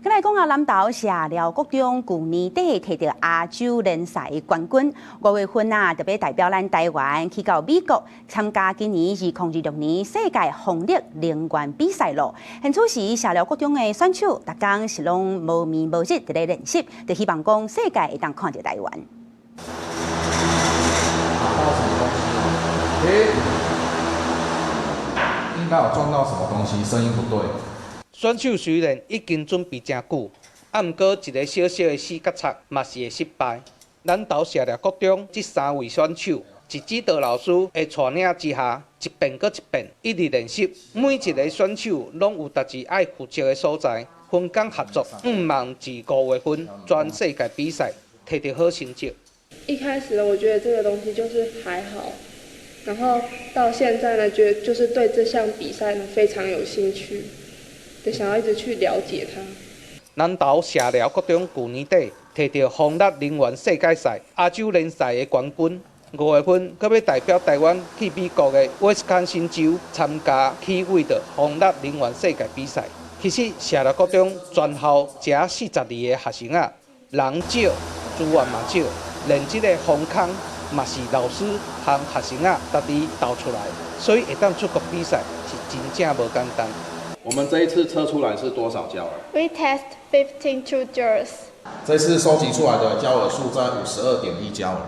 再來講南投社寮國中去年底摕到亞洲聯賽的冠軍，5月份特別代表咱台灣去到美國參加今年2026年世界風力能源比賽咯。現此時社寮國中的選手，逐工是攏無眠無日佇咧練習，就希望講世界會當看到台灣。應該有撞到什麼東西，聲音不對。選手雖然已經準備真久，毋過一個小小的死角擦嘛是會失敗。南投社寮國中這3位選手，一指導老師的帶領之下，一遍閣一遍一直練習。每一個選手攏有家己愛負責的所在，分工合作，望至5月份全世界比賽摕到好成績。一開始呢，我覺得這個東西就是還好，然後到現在呢，覺得就是對這項比賽呢非常有興趣，就想要一直去了解它。南投社寮國中去年底摕到風力能源世界賽亞洲聯賽的冠軍，5月份閣要代表台灣去美國的威斯康辛州參加Kiewit的風力能源世界比賽。其實社寮國中全校只42個學生人少，資源嘛少。連這個風坑嘛是老師和學生家己鬥出來，所以會當出國比賽是真正無簡單。我們這一次測出來是多少焦耳 ？We test 15 true joules。這次收集出來的焦耳數在52.1焦耳，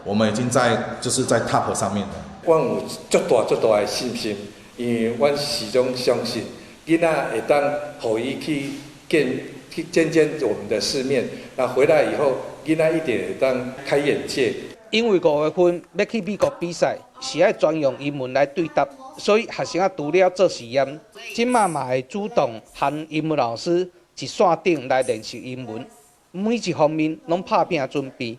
我們已經在 top 上面了。我有足大的信心，因為我始終相信，囡仔會當互伊去見我們的世面，那回來以後。囡仔一定會當開眼界，因為5月份要去美國比賽，是要專用英文來對答，所以學生除了做實驗，即馬嘛會主動和英文老師一線頂來練習英文，每一方面攏拍拼準備，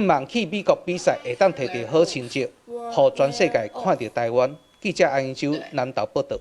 望去美國比賽會當摕到好成績，讓全世界看到台灣。記者安英洲南投報道。